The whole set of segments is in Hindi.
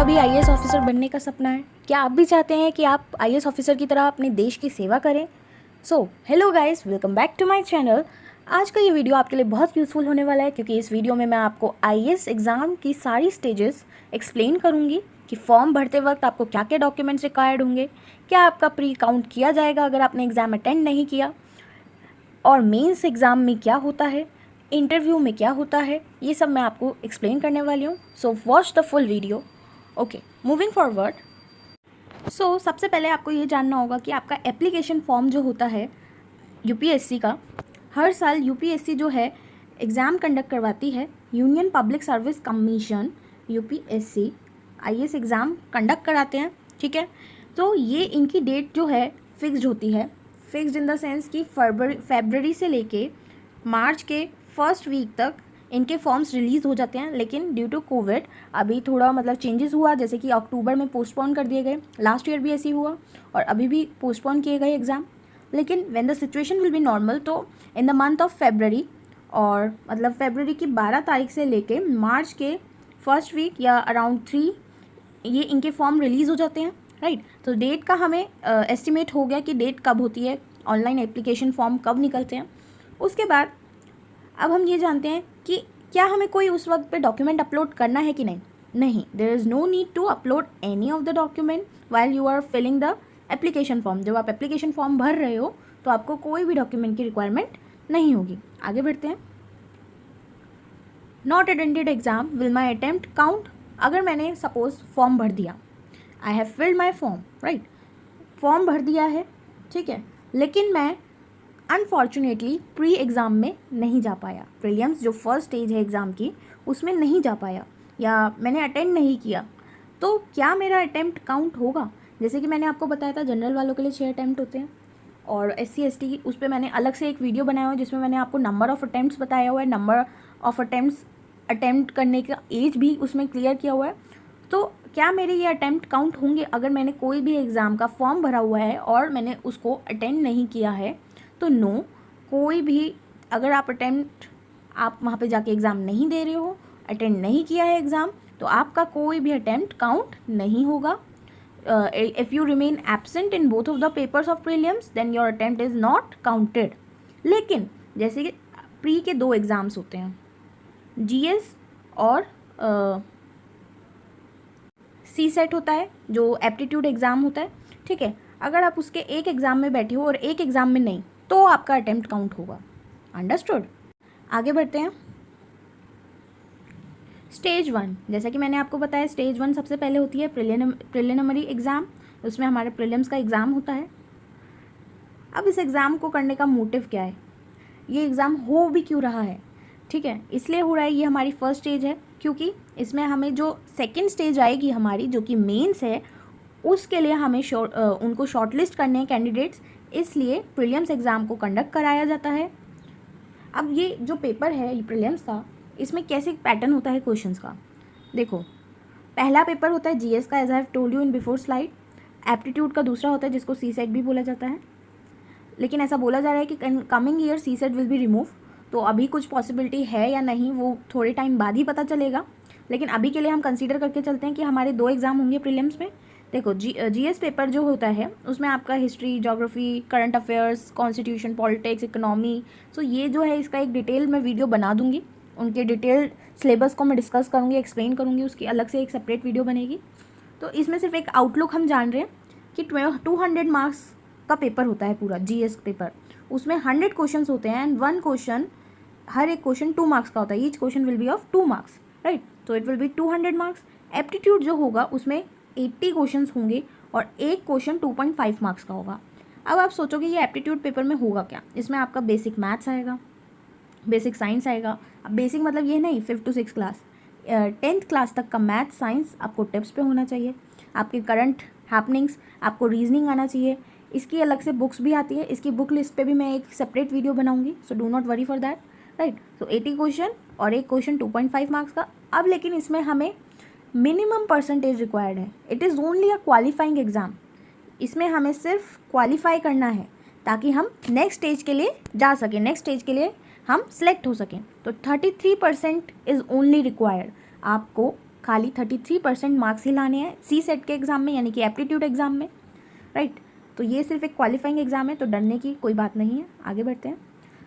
आपका भी आईएएस ऑफिसर बनने का सपना है? क्या आप भी चाहते हैं कि आप आईएएस ऑफिसर की तरह अपने देश की सेवा करें? So hello guys, welcome back to my channel. आज का ये वीडियो आपके लिए बहुत यूज़फुल होने वाला है, क्योंकि इस वीडियो में मैं आपको आईएएस एग्ज़ाम की सारी स्टेजेस एक्सप्लेन करूँगी कि फॉर्म भरते वक्त आपको क्या क्या डॉक्यूमेंट्स रिक्वायर्ड होंगे, क्या आपका प्री काउंट किया जाएगा अगर आपने एग्ज़ाम अटेंड नहीं किया, और मेंस एग्ज़ाम में क्या होता है, इंटरव्यू में क्या होता है, ये सब मैं आपको एक्सप्लेन करने वाली हूँ। So watch the full video. Okay, moving forward. So सबसे पहले आपको ये जानना होगा कि आपका एप्लीकेशन फॉर्म जो होता है यूपीएससी का, हर साल यूपीएससी जो है एग्ज़ाम कंडक्ट करवाती है। Union public service commission UPSC IAS exam conduct कराते हैं, ठीक है। तो ये इनकी डेट जो है फिक्स्ड होती है, फिक्स्ड इन द सेंस कि फरवरी से लेके मार्च के फर्स्ट वीक तक इनके फॉर्म्स रिलीज़ हो जाते हैं। लेकिन ड्यू टू कोविड अभी थोड़ा चेंजेस हुआ, जैसे कि अक्टूबर में पोस्टपोन कर दिए गए। लास्ट ईयर भी ऐसे ही हुआ और अभी भी पोस्टपोन किए गए एग्ज़ाम। लेकिन when the situation will be normal, तो in the month of February, और मतलब फेबररी की 12 तारीख से लेके मार्च के फर्स्ट वीक या अराउंड 3 ये इनके फॉर्म रिलीज़ हो जाते हैं, राइट। तो डेट का हमें एस्टिमेट हो गया कि डेट कब होती है, ऑनलाइन एप्लीकेशन फॉर्म कब निकलते हैं। उसके बाद अब हम ये जानते हैं कि क्या हमें कोई उस वक्त पे डॉक्यूमेंट अपलोड करना है कि नहीं। There is no need to upload any of the document while you are filling the application form. जब आप एप्लीकेशन फॉर्म भर रहे हो तो आपको कोई भी डॉक्यूमेंट की रिक्वायरमेंट नहीं होगी। आगे बढ़ते हैं। Not attended exam will my attempt count. अगर मैंने सपोज फॉर्म भर दिया, I have filled my form, right, form भर दिया है, ठीक है, लेकिन मैं अनफॉर्चुनेटली प्री एग्ज़ाम में नहीं जा पाया, प्रीलिम्स जो फर्स्ट स्टेज है एग्ज़ाम की उसमें नहीं जा पाया, या मैंने अटेंड नहीं किया, तो क्या मेरा अटेम्प्ट काउंट होगा? जैसे कि मैंने आपको बताया था जनरल वालों के लिए 6 अटेम्प्ट होते हैं, और SC ST की उस पर मैंने अलग से एक वीडियो बनाया हुआ है जिसमें मैंने आपको नंबर ऑफ़ अटेम्प्ट्स बताया हुआ है, नंबर ऑफ़ अटेम्प्ट्स अटेम्प्ट करने का एज भी उसमें क्लियर किया हुआ है। तो क्या मेरे ये अटेम्प्ट काउंट होंगे अगर मैंने कोई भी एग्ज़ाम का फॉर्म भरा हुआ है और मैंने उसको अटेंड नहीं किया है? तो नो, कोई भी, अगर आप वहाँ पे जाके एग्ज़ाम नहीं दे रहे हो, अटेंड नहीं किया है एग्ज़ाम, तो आपका कोई भी अटेम्प्ट काउंट नहीं होगा। If you remain absent in both of the papers of prelims then your attempt is not counted. लेकिन जैसे कि प्री के 2 एग्ज़ाम्स होते हैं, GS और CSET होता है जो एप्टीट्यूड एग्ज़ाम होता है, ठीक है। अगर आप उसके एक एग्ज़ाम में बैठे हो और एक एग्ज़ाम में नहीं, तो आपका अटेम्प्ट काउंट होगा। अंडरस्टूड? आगे बढ़ते हैं। स्टेज 1, जैसा कि मैंने आपको बताया, स्टेज 1 सबसे पहले होती है प्रिलिमिनरी एग्ज़ाम। उसमें हमारे प्रीलिम्स का एग्ज़ाम होता है। अब इस एग्ज़ाम को करने का मोटिव क्या है, ये एग्ज़ाम हो भी क्यों रहा है? ठीक है, इसलिए हो रहा है, ये हमारी फर्स्ट स्टेज है, क्योंकि इसमें हमें जो सेकेंड स्टेज आएगी हमारी, जो कि मेंस है, उसके लिए हमें उनको शॉर्टलिस्ट करने हैं कैंडिडेट्स, इसलिए प्रीलिम्स एग्ज़ाम को कंडक्ट कराया जाता है। अब ये जो पेपर है ये प्रीलिम्स का, इसमें कैसे पैटर्न होता है क्वेश्चंस का, देखो। पहला पेपर होता है GS का, as I have told you in before slide. Aptitude का दूसरा होता है जिसको CSET भी बोला जाता है, लेकिन ऐसा बोला जा रहा है कि coming year CSET will be remove. तो अभी कुछ पॉसिबिलिटी है या नहीं वो थोड़े टाइम बाद ही पता चलेगा, लेकिन अभी के लिए हम कंसीडर करके चलते हैं कि हमारे 2 एग्ज़ाम होंगे प्रीलिम्स में। देखो, GS पेपर जो होता है उसमें आपका history, geography, current affairs, constitution, politics, economy, so ये जो है इसका एक डिटेल मैं वीडियो बना दूंगी। उनके डिटेल सिलेबस को मैं डिस्कस करूँगी, एक्सप्लेन करूँगी, उसकी अलग से एक सेपरेट वीडियो बनेगी। तो इसमें सिर्फ एक आउटलुक हम जान रहे हैं कि 200 मार्क्स का पेपर होता है पूरा GS पेपर। उसमें 100 क्वेश्चन होते हैं एंड हर एक क्वेश्चन 2 मार्क्स का होता है। Each question will be of 2 marks, right. तो it will be 200 marks. Aptitude जो होगा उसमें 80 क्वेश्चन होंगे और एक क्वेश्चन 2.5 मार्क्स का होगा। अब आप सोचोगे ये एप्टीट्यूड पेपर में होगा क्या? इसमें आपका बेसिक मैथ्स आएगा, बेसिक साइंस आएगा। अब बेसिक मतलब ये नहीं 5th to 6th class, 10th class तक का मैथ्स साइंस आपको टिप्स पे होना चाहिए। आपके करंट हैपनिंग्स, आपको रीजनिंग आना चाहिए। इसकी अलग से बुक्स भी आती है, इसकी बुक लिस्ट पे भी मैं एक सेपरेट वीडियो बनाऊंगी, so do not worry for that, right. So 80 question और एक क्वेश्चन 2.5 मार्क्स का। अब लेकिन इसमें हमें मिनिमम परसेंटेज रिक्वायर्ड है। It is only a qualifying exam. इसमें हमें सिर्फ क्वालिफाई करना है ताकि हम नेक्स्ट स्टेज के लिए जा सकें, नेक्स्ट स्टेज के लिए हम सिलेक्ट हो सकें। तो 33% इज़ ओनली रिक्वायर्ड। आपको खाली 33% मार्क्स ही लाने हैं सी सेट के एग्ज़ाम में, यानी कि एप्टीट्यूड एग्ज़ाम में, राइट। तो ये सिर्फ एक क्वालिफाइंग एग्ज़ाम है, तो डरने की कोई बात नहीं है। आगे बढ़ते हैं।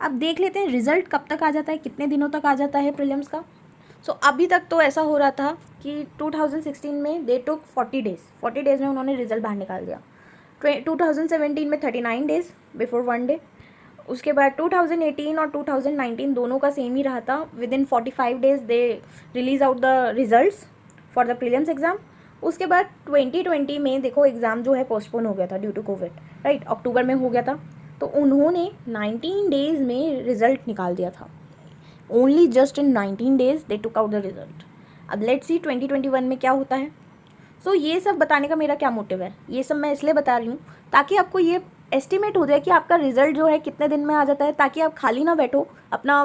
अब देख लेते हैं रिज़ल्ट कब तक आ जाता है, कितने दिनों तक आ जाता है प्रीलिम्स का। सो अभी तक तो ऐसा हो रहा था कि 2016 में दे टुक 40 डेज़ में उन्होंने रिज़ल्ट बाहर निकाल दिया। 2017 में 39 डेज़ बिफोर 1 डे। उसके बाद 2018 और 2019 दोनों का सेम ही रहा था, with in 45 days they release out the results for the prelims exam. उसके बाद 2020 में देखो एग्ज़ाम जो है पोस्टपोन हो गया था ड्यू टू कोविड, राइट, अक्टूबर में हो गया था। तो उन्होंने 19 डेज़ में रिज़ल्ट निकाल दिया था। Only just in 19 days they took out the result. अब लेट्स सी 2021 में क्या होता है। सो ये सब बताने का मेरा क्या मोटिव है, ये सब मैं इसलिए बता रही हूँ ताकि आपको ये एस्टिमेट हो जाए कि आपका रिजल्ट जो है कितने दिन में आ जाता है, ताकि आप खाली ना बैठो। अपना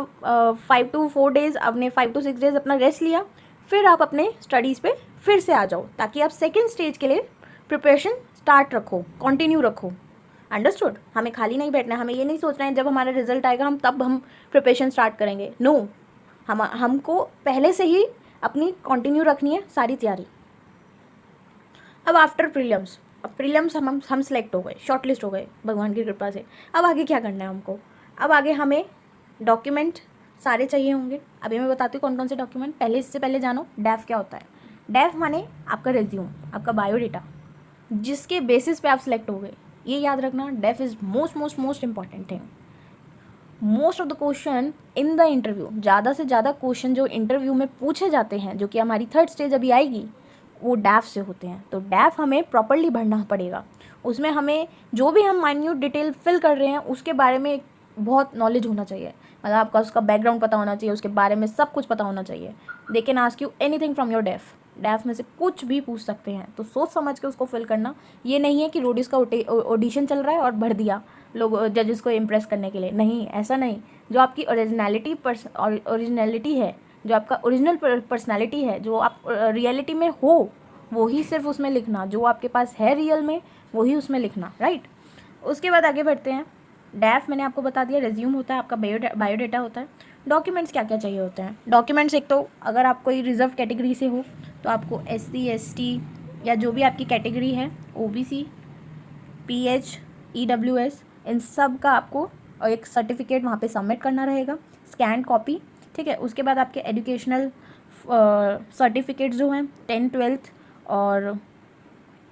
5 to 4 डेज़, अपने 5 to 6 डेज़ अपना रेस्ट लिया, फिर आप अपने स्टडीज़ पे फिर से आ जाओ, ताकि आप सेकेंड स्टेज के लिए प्रिपरेशन स्टार्ट रखो, कंटिन्यू रखो। अंडरस्टूड? हमें खाली नहीं बैठना है, हमें ये नहीं सोचना है जब हमारा रिजल्ट आएगा हम तब हम प्रिपरेशन स्टार्ट करेंगे। नो, हमको पहले से ही अपनी कंटिन्यू रखनी है सारी तैयारी। अब आफ्टर प्रीलिम्स, अब प्रीलिम्स हम सेलेक्ट हो गए, शॉर्ट लिस्ट हो गए भगवान की कृपा से। अब आगे क्या करना है हमको? अब आगे हमें डॉक्यूमेंट सारे चाहिए होंगे। अभी मैं बताती हूँ कौन कौन से डॉक्यूमेंट। पहले इससे पहले जानो डैफ क्या होता है। डैफ माने आपका रिज्यूम, आपका बायोडेटा, जिसके बेसिस पे आप सिलेक्ट हो गए। ये याद रखना, डैफ is most important thing. Most of the question in the interview, ज़्यादा से ज़्यादा क्वेश्चन जो इंटरव्यू में पूछे जाते हैं, जो कि हमारी थर्ड स्टेज अभी आएगी, वो डैफ से होते हैं। तो डैफ हमें प्रॉपर्ली भरना पड़ेगा। उसमें हमें जो भी हम माइन्यूट डिटेल फिल कर रहे हैं उसके बारे में बहुत नॉलेज होना चाहिए। मतलब आपका उसका बैकग्राउंड पता होना चाहिए, उसके बारे में सब कुछ पता होना चाहिए। They can ask you anything from your डैफ। डैफ में से कुछ भी पूछ सकते हैं, तो सोच समझ के उसको फिल करना। ये नहीं है कि रोडीज़ का ऑडिशन चल रहा है और भर दिया लोग जजेस को इम्प्रेस करने के लिए। नहीं, ऐसा नहीं। जो आपकी ओरिजिनलिटी है, जो आपका ओरिजिनल पर्सनैलिटी है, जो आप रियलिटी में हो, वो ही सिर्फ उसमें लिखना। जो आपके पास है रियल में, वही उसमें लिखना, राइट। उसके बाद आगे बढ़ते हैं। डैफ मैंने आपको बता दिया, रेज्यूम होता है, आपका बायोडेटा होता है। डॉक्यूमेंट्स क्या क्या चाहिए होते हैं? डॉक्यूमेंट्स, एक तो अगर आप कोई रिजर्व कैटेगरी से हो तो आपको SC ST या जो भी आपकी कैटेगरी है, OBC PH EWS, इन सब का आपको एक सर्टिफिकेट वहाँ पे सबमिट करना रहेगा, स्कैन कॉपी, ठीक है। उसके बाद आपके एजुकेशनल सर्टिफिकेट जो हैं 10th 12th और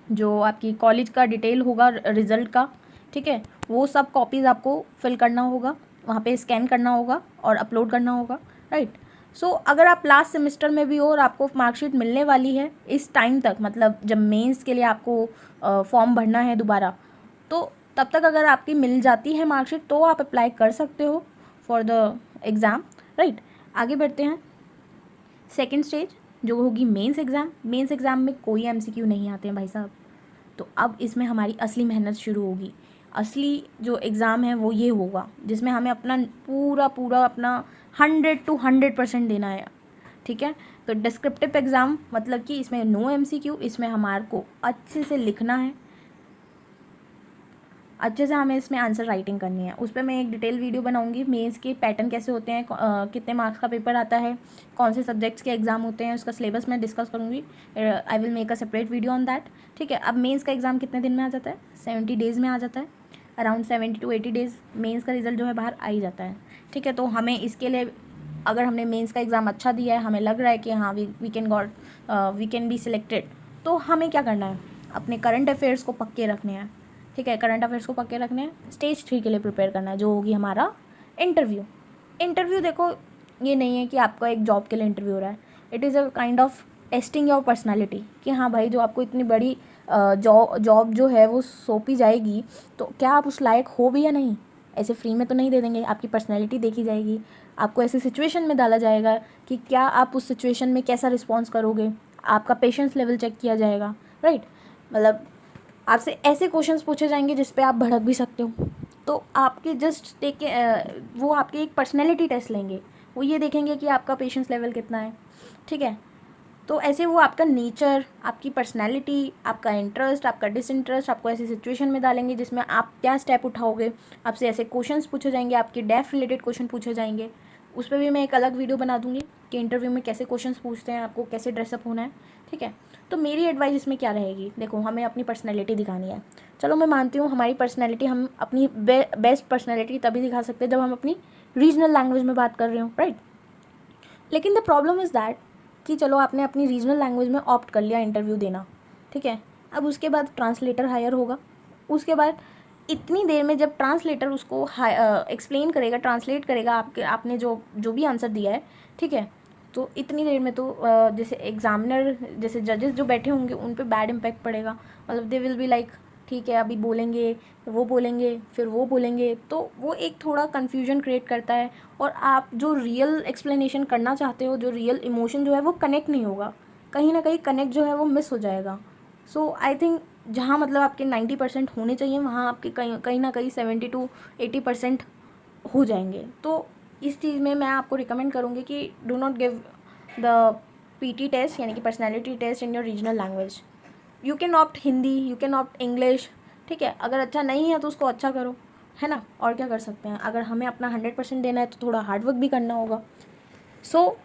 जो आपकी कॉलेज का डिटेल होगा रिज़ल्ट का, ठीक है, वो सब कॉपीज़ आपको फिल करना होगा, वहाँ पे स्कैन करना होगा और अपलोड करना होगा, राइट। सो अगर आप लास्ट सेमेस्टर में भी हो और आपको मार्कशीट मिलने वाली है इस टाइम तक, मतलब जब मेंस के लिए आपको फॉर्म भरना है दोबारा, तो तब तक अगर आपकी मिल जाती है मार्कशीट तो आप अप्लाई कर सकते हो फॉर द एग्ज़ाम, राइट। आगे बढ़ते हैं। सेकेंड स्टेज जो होगी मेंस एग्ज़ाम। मेंस एग्ज़ाम में कोई MCQ नहीं आते हैं भाई साहब। तो अब इसमें हमारी असली मेहनत शुरू होगी। असली जो एग्ज़ाम है वो ये होगा जिसमें हमें अपना पूरा अपना 100 to 100% देना है, ठीक है। तो डिस्क्रिप्टिव एग्ज़ाम मतलब कि इसमें नो MCQ, इसमें हमारे को अच्छे से लिखना है, अच्छे से हमें इसमें आंसर राइटिंग करनी है। उस पर मैं एक डिटेल वीडियो बनाऊंगी। मेंस के पैटर्न कैसे होते हैं, कितने मार्क्स का पेपर आता है, कौन से सब्जेक्ट्स के एग्ज़ाम होते हैं, उसका सिलेबस मैं डिस्कस करूँगी। I will make a separate video on that, ठीक है। अब मेंस का एग्ज़ाम कितने दिन में आ जाता है? 70 डेज़ में आ जाता है। अराउंड 70 to 80 डेज़ मेंस का रिजल्ट जो है बाहर आ ही जाता है, ठीक है। तो हमें इसके लिए, अगर हमने मेंस का एग्ज़ाम अच्छा दिया है, हमें लग रहा है कि हाँ वी कैन बी सिलेक्टेड, तो हमें क्या करना है? अपने करंट अफेयर्स को पक्के रखने हैं, ठीक है। करंट अफेयर्स को पक्के रखने हैं। स्टेज 3 के लिए प्रिपेयर करना है, जो होगी हमारा इंटरव्यू। इंटरव्यू देखो, ये नहीं है कि आपका एक जॉब के लिए इंटरव्यू हो रहा है। It is a kind of testing your personality, कि हाँ भाई, जो आपको इतनी बड़ी जॉब जो है वो सौंपी जाएगी, तो क्या आप उस लायक हो भी या नहीं। ऐसे फ्री में तो नहीं दे देंगे, आपकी पर्सनैलिटी देखी जाएगी। आपको ऐसी सिचुएशन में डाला जाएगा कि क्या आप उस सिचुएशन में कैसा रिस्पॉन्स करोगे, आपका पेशेंस लेवल चेक किया जाएगा, राइट। मतलब आपसे ऐसे क्वेश्चंस पूछे जाएंगे जिस पे आप भड़क भी सकते हो। तो आपके जस्ट वो आपके एक पर्सनैलिटी टेस्ट लेंगे, वो ये देखेंगे कि आपका पेशेंस लेवल कितना है, ठीक है। तो ऐसे वो आपका नेचर, आपकी पर्सनैलिटी, आपका इंटरेस्ट, आपका डिसइंटरेस्ट आपको ऐसी सिचुएशन में डालेंगे जिसमें आप क्या स्टेप उठाओगे। आपसे ऐसे क्वेश्चंस पूछे जाएंगे, आपके डेफ रिलेटेड क्वेश्चन पूछे जाएंगे, उस पर भी मैं एक अलग वीडियो बना दूँगी कि इंटरव्यू में कैसे क्वेश्चंस पूछते हैं, आपको कैसे ड्रेसअप होना है, ठीक है। तो मेरी एडवाइस इसमें क्या रहेगी, देखो हमें अपनी पर्सनैलिटी दिखानी है। चलो मैं मानती हूँ हमारी पर्सनैलिटी, हम अपनी बेस्ट पर्सनैलिटी तभी दिखा सकते हैं जब हम अपनी रीजनल लैंग्वेज में बात कर रहे हो, राइट। लेकिन द प्रॉब्लम इज़ दैट कि चलो आपने अपनी रीजनल लैंग्वेज में ऑप्ट कर लिया इंटरव्यू देना, ठीक है। अब उसके बाद ट्रांसलेटर हायर होगा, उसके बाद इतनी देर में जब ट्रांसलेटर उसको एक्सप्लेन करेगा, ट्रांसलेट करेगा आपने जो भी आंसर दिया है, ठीक है। तो इतनी देर में तो जैसे एग्जामिनर, जैसे जजेस जो बैठे होंगे उन पे बैड इम्पैक्ट पड़ेगा। मतलब दे विल बी लाइक, ठीक है अभी बोलेंगे, वो बोलेंगे, फिर वो बोलेंगे, तो वो एक थोड़ा कन्फ्यूजन क्रिएट करता है। और आप जो रियल एक्सप्लेनेशन करना चाहते हो, जो रियल इमोशन जो है वो कनेक्ट नहीं होगा, कहीं ना कहीं कनेक्ट जो है वो मिस हो जाएगा। सो आई थिंक जहाँ मतलब आपके 90% होने चाहिए, वहाँ आपके कहीं ना कहीं 70 to 80% हो जाएंगे। तो इस चीज़ में मैं आपको रिकमेंड करूँगी कि do not give the PT test, यानी कि personality test in your regional language. You can opt Hindi, you can opt English, ठीक है। अगर अच्छा नहीं है तो उसको अच्छा करो, है ना, और क्या कर सकते हैं। अगर हमें अपना 100% देना है तो थोड़ा हार्डवर्क भी करना होगा। सो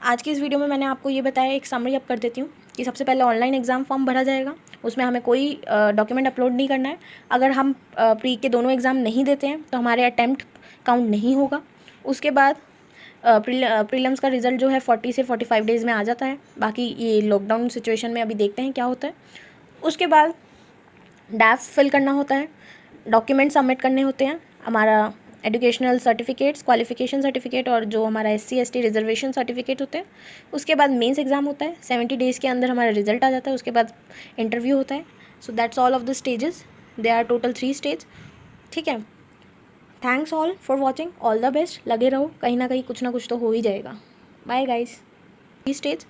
आज की इस वीडियो में मैंने आपको ये बताया, एक समरी अप कर देती हूँ कि सबसे पहले ऑनलाइन एग्ज़ाम फॉर्म भरा जाएगा, उसमें हमें कोई डॉक्यूमेंट अपलोड नहीं करना है। अगर हम प्री के दोनों एग्ज़ाम नहीं देते हैं तो हमारे अटैम्प्ट काउंट नहीं होगा। उसके बाद प्रीलिम्स का रिज़ल्ट जो है 40 से 45 डेज़ में आ जाता है। बाकी ये लॉकडाउन सिचुएशन में अभी देखते हैं क्या होता है। उसके बाद डैफ फिल करना होता है, डॉक्यूमेंट सबमिट करने होते हैं, हमारा एजुकेशनल सर्टिफिकेट्स, क्वालिफिकेशन सर्टिफिकेट और जो हमारा SC ST रिजर्वेशन सर्टिफिकेट होते हैं। उसके बाद मेंस एग्ज़ाम होता है, 70 डेज़ के अंदर हमारा रिजल्ट आ जाता है। उसके बाद इंटरव्यू होता है। So that's all of the stages, they are total 3 stage, ठीक है। Thanks all for watching, all the best, लगे रहो, कहीं ना कहीं कुछ ना कुछ तो हो ही जाएगा। Bye guys. 3 स्टेज।